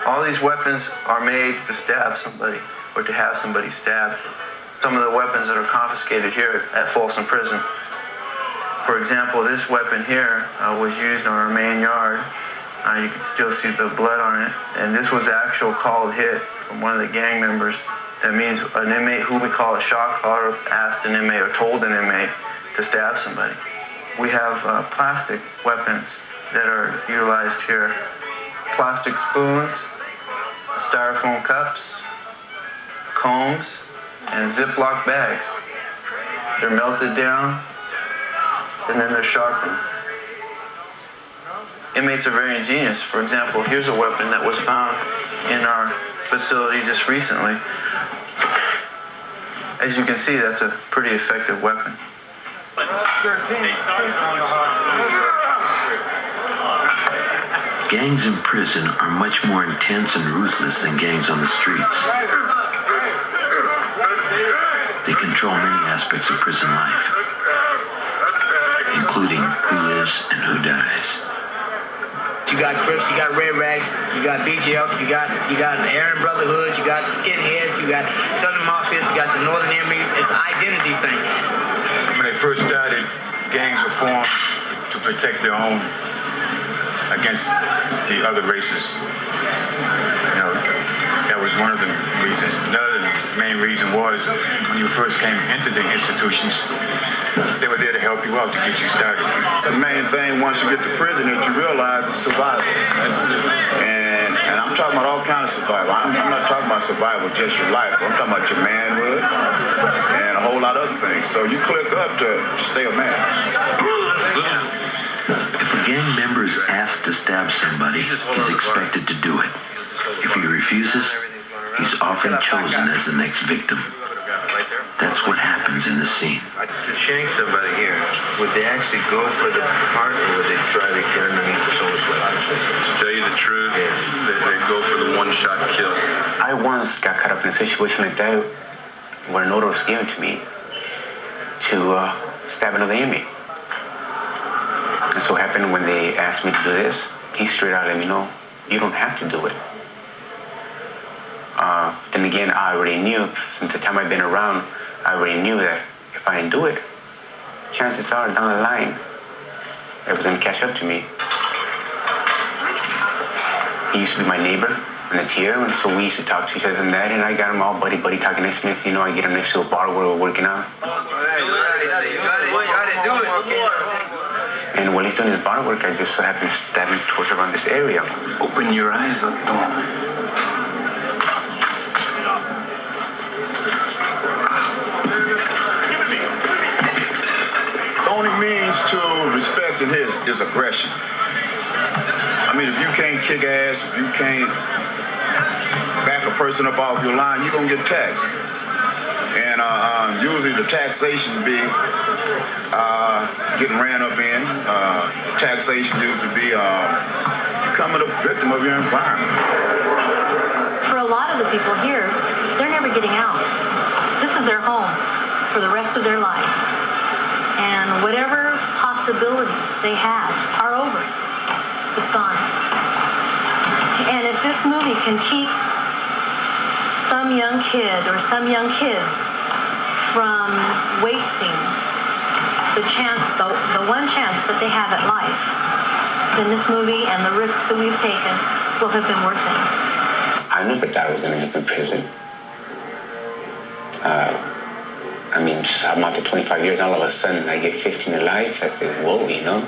All these weapons are made to stab somebody or to have somebody stabbed. Some of the weapons that are confiscated here at Folsom Prison. For example, this weapon here was used in our main yard. You can still see the blood on it. And this was an actual called hit from one of the gang members. That means an inmate who we call a shot caller asked an inmate or told an inmate to stab somebody. We have plastic weapons that are utilized here. Plastic spoons, styrofoam cups, combs, and Ziploc bags. They're melted down, and then they're sharpened. Inmates are very ingenious. For example, here's a weapon that was found in our facility just recently. As you can see, that's a pretty effective weapon. Gangs in prison are much more intense and ruthless than gangs on the streets. They control many aspects of prison life, including who lives and who dies. You got Crips, you got Red Rags, you got BGF, you got Aryan Brotherhood, you got Skinheads, you got Southern Mafias, you got the Northern Enemies. It's an identity thing. When they first started, gangs were formed to protect their own against the other races. You know, that was one of the reasons. Another main reason was when you first came into the institutions, they were there to help you out, to get you started. The main thing once you get to prison that you realize is survival. And I'm talking about all kinds of survival. I'm not talking about survival just your life. I'm talking about your manhood and a whole lot of other things. So you click up to stay a man. If a gang member is asked to stab somebody, he's expected to do it. If he refuses, he's often chosen as the next victim. That's what happens in the scene. To shank somebody here, would they actually go for the heart or would they try to get underneath the shoulder blade? To tell you the truth, they go for the one-shot kill. I once got caught up in a situation like that where an order was given to me to stab another inmate. And so it happened when they asked me to do this, he straight out let me know, you don't have to do it. Then again, I already knew, since the time I've been around, I already knew that if I didn't do it, chances are down the line, it was going to catch up to me. He used to be my neighbor in the tier, and so we used to talk to each other and that, and I got him all buddy talking next to me. You know, I get him next to a bar where we're working out. And while he's doing his bar work, I just so happened to stab him towards around this area. Open your eyes, Doctor. Only means to respect is aggression. I mean, if you can't kick ass, if you can't back a person up off your line, you're gonna get taxed. And usually the taxation be getting ran up in. Taxation usually be becoming a victim of your environment. For a lot of the people here, they're never getting out. This is their home for the rest of their lives. And whatever possibilities they had are over. It's gone. And if this movie can keep some young kid or some young kids from wasting the chance, the one chance that they have at life, then this movie and the risk that we've taken will have been worth it. I never thought I was going to end up in prison. I mean, I'm out to 25 years, and all of a sudden I get 15 to life. I said, whoa, you know?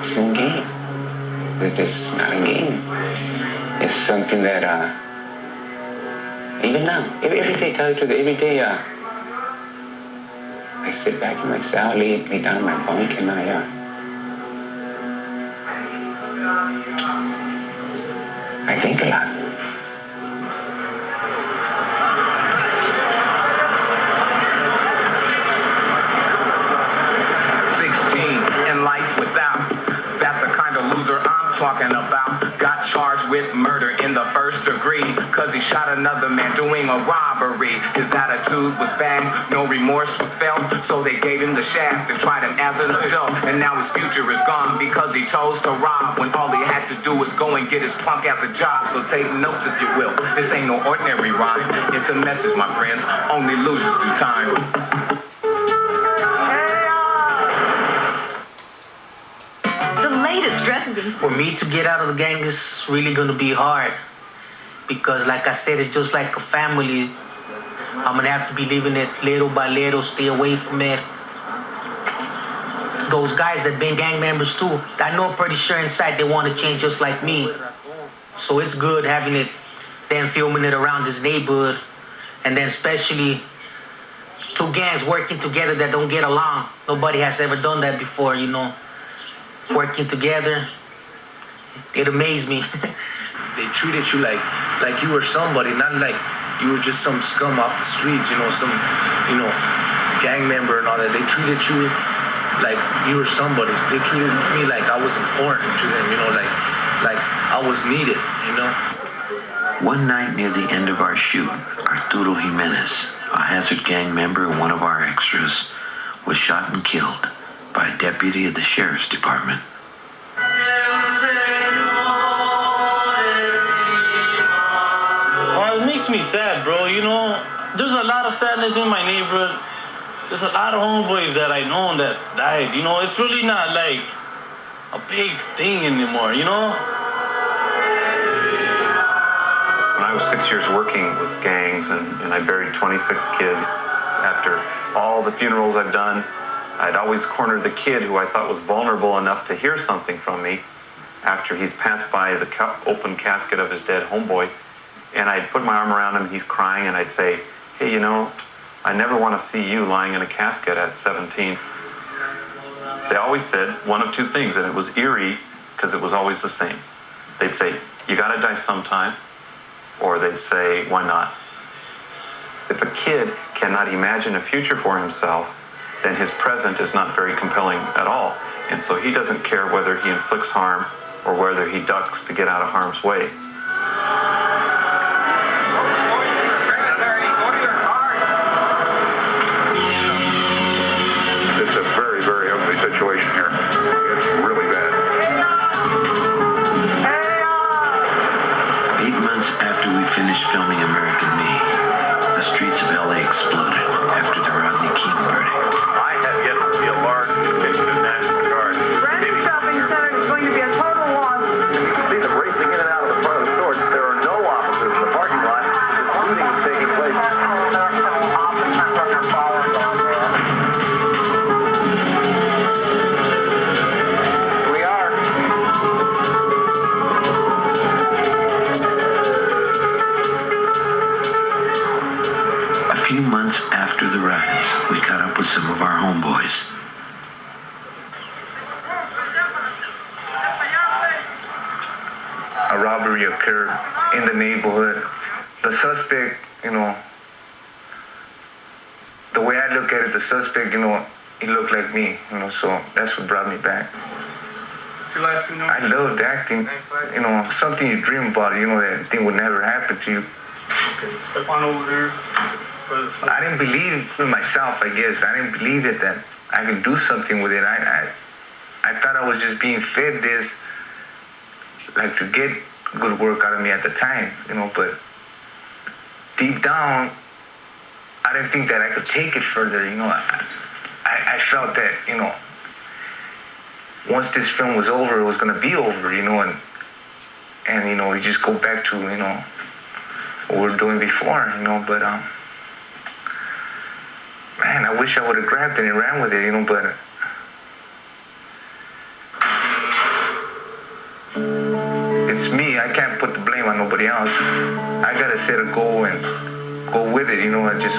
It's no game. It's not a game. It's something that, even now, every day, tell you the truth, every day, I sit back in my cell, lay down in my bunk, and I think a lot. In life without, that's the kind of loser I'm talking about. got charged with murder in the first degree, cause he shot another man doing a robbery. His attitude was bad, no remorse was felt, so they gave him the shaft and tried him as an adult. And now his future is gone because he chose to rob, when all he had to do was go and get his punk ass a job. So take notes if you will, this ain't no ordinary rhyme, it's a message, my friends, only losers do time. The latest dressing. For me to get out of the gang is really gonna be hard, because like I said, it's just like a family. I'm gonna have to be living it little by little, stay away from it. Those guys that been gang members too, I know pretty sure inside they want to change just like me. So it's good having it, them filming it around this neighborhood, and then especially two gangs working together that don't get along. Nobody has ever done that before, you know. Working together, it amazed me. They treated you like you were somebody, not like you were just some scum off the streets, some gang member and all that. They treated you like you were somebody. They treated me like I was important to them, like I was needed, One night near the end of our shoot, Arturo Jimenez, a Hazard gang member and one of our extras, was shot and killed by a deputy of the sheriff's department. Well, it makes me sad, bro. There's a lot of sadness in my neighborhood. There's a lot of homeboys that I know that died. It's really not like a big thing anymore, When I was 6 years working with gangs and I buried 26 kids, after all the funerals I've done, I'd always cornered the kid who I thought was vulnerable enough to hear something from me after he's passed by the open casket of his dead homeboy. And I'd put my arm around him, he's crying, and I'd say, hey, I never want to see you lying in a casket at 17. They always said one of two things, and it was eerie because it was always the same. They'd say, you got to die sometime, or they'd say, why not? If a kid cannot imagine a future for himself, then his present is not very compelling at all. And so he doesn't care whether he inflicts harm or whether he ducks to get out of harm's way. It's a very, very ugly situation here. It's really bad. 8 months after we finished filming American Me, the streets of LA exploded after the Rodney King verdict. I have yet to see a large contingent of National Guard. Brandon Shopping Center is going to be a total loss. See them racing in and out of the front of the store. There are no officers in the parking lot. The shooting is taking place. We are. A few months after the riots, we caught up with some of our homeboys. A robbery occurred in the neighborhood. The suspect, the way I look at it, the suspect, he looked like me, so that's what brought me back. I loved acting, something you dream about, that thing would never happen to you. Step on over there. I didn't believe in myself, I guess. I didn't believe it that I could do something with it. I thought I was just being fed this, like to get good work out of me at the time, but deep down, I didn't think that I could take it further, I felt that, once this film was over, it was going to be over, and we just go back to, what we were doing before, but, man, I wish I would have grabbed it and ran with it, but it's me. I can't put the blame on nobody else. I got to set a goal and go with it, and just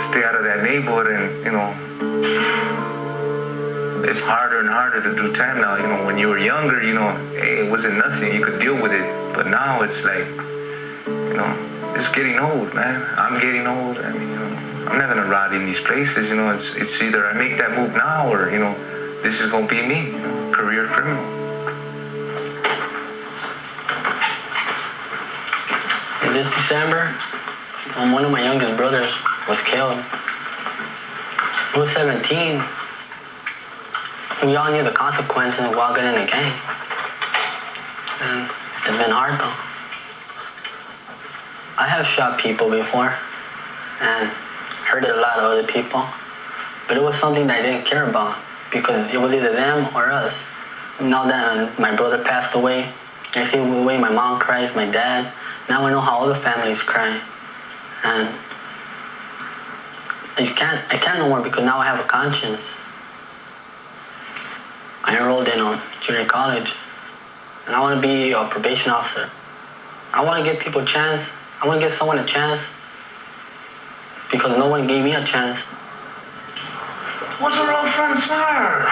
stay out of that neighborhood and, it's harder and harder to do time now. When you were younger, hey, it wasn't nothing. You could deal with it. But now it's like, it's getting old, man. I'm getting old. I mean, I'm not gonna rot in these places. It's either I make that move now or, this is gonna be me, career criminal. this December, one of my youngest brothers was killed. He was 17. We all knew the consequences of walking in a gang. And it's been hard though. I have shot people before and hurted a lot of other people, but it was something that I didn't care about because it was either them or us. Now that my brother passed away, I see the way my mom cries, my dad. Now I know how all the families cry. And I can't no more because now I have a conscience. I enrolled in junior college and I want to be a probation officer. I want to give people a chance. I want to give someone a chance because no one gave me a chance. What's a real friend smile?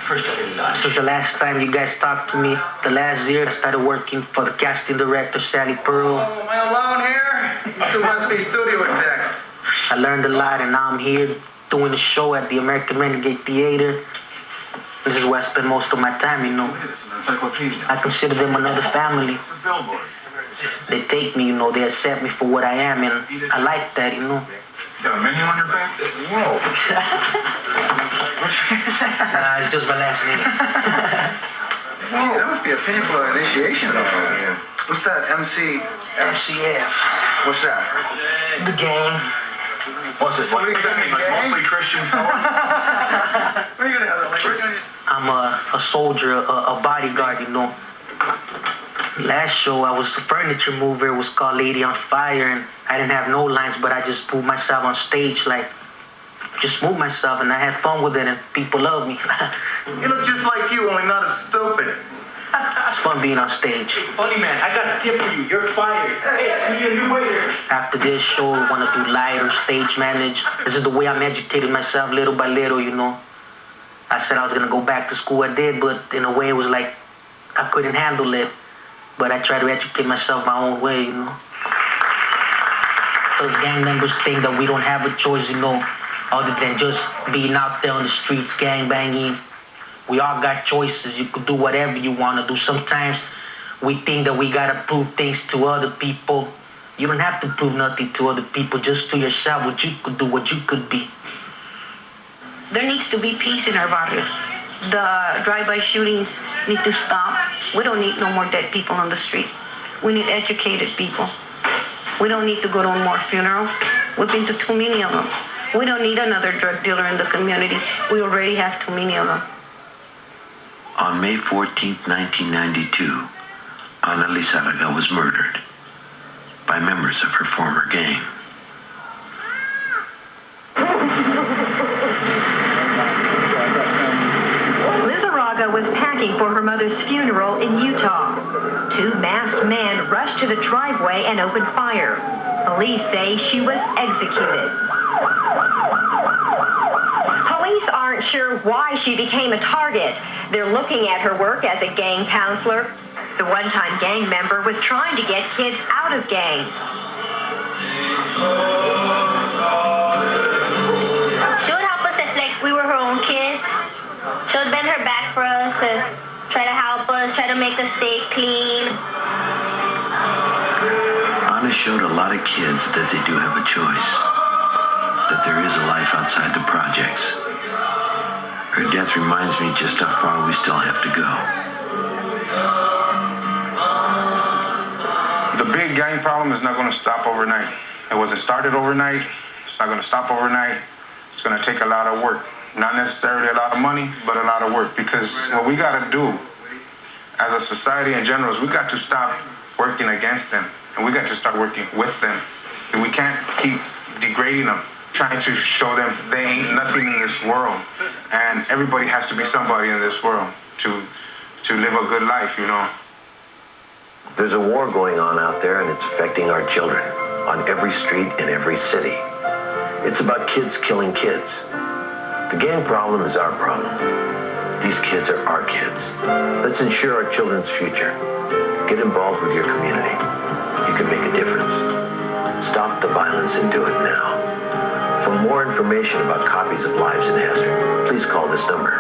First I didn't know. This is the last time you guys talked to me. The last year I started working for the casting director, Sally Pearl. Oh, am I alone here? You must be studio exec. I learned a lot and now I'm here doing a show at the American Renegade Theater. This is where I spend most of my time, you know. I consider them another family. They take me, you know, they accept me for what I am and I like that, you know. You got a menu on your back? Whoa. Nah, it's just my last name. Gee, that must be a painful initiation though. Yeah. What's that, MCF. What's that? The gang. What's it? What, mostly Christian fellas? Where are you gonna have that? I'm a soldier, a bodyguard, you know. Last show, I was a furniture mover. It was called Lady on Fire, and I didn't have no lines, but I just moved myself on stage, like, just moved myself, and I had fun with it, and people loved me. You look just like you, only not as stupid. It's fun being on stage. Hey, funny man, I got a tip for you. You're fired. Hey, you need a new waiter. After this show, I want to do light or stage manage. This is the way I'm educating myself little by little, you know. I said I was going to go back to school. I did, but in a way, it was like I couldn't handle it. But I try to educate myself my own way, you know. Those gang members think that we don't have a choice, you know, other than just being out there on the streets, gang banging. We all got choices. You could do whatever you want to do. Sometimes we think that we got to prove things to other people. You don't have to prove nothing to other people, just to yourself, what you could do, what you could be. There needs to be peace in our barrios. The drive-by shootings need to stop. We don't need no more dead people on the street. We need educated people. We don't need to go to more funerals. We've been to too many of them. We don't need another drug dealer in the community. We already have too many of them. On May 14, 1992, Ana Lizarraga was murdered by members of her former gang. Lizarraga was packing for her mother's funeral in Utah. Two masked men rushed to the driveway and opened fire. Police say she was executed. Police aren't sure why she became a target. They're looking at her work as a gang counselor. The one-time gang member was trying to get kids out of gangs. She would help us if, like, we were her own kids. She would bend her back for us and try to help us, try to make us stay clean. Ana showed a lot of kids that they do have a choice, that there is a life outside the projects. Her death reminds me just how far we still have to go. The big gang problem is not going to stop overnight. It wasn't started overnight. It's not going to stop overnight. It's going to take a lot of work. Not necessarily a lot of money, but a lot of work. Because what we got to do as a society in general is we got to stop working against them. And we got to start working with them. And we can't keep degrading them, trying to show them they ain't nothing in this world. And everybody has to be somebody in this world to live a good life, you know. There's a war going on out there, and it's affecting our children on every street in every city. It's about kids killing kids. The gang problem is our problem. These kids are our kids. Let's ensure our children's future. Get involved with your community. You can make a difference. Stop the violence and do it now. For more information about copies of Lives in Hazard, please call this number.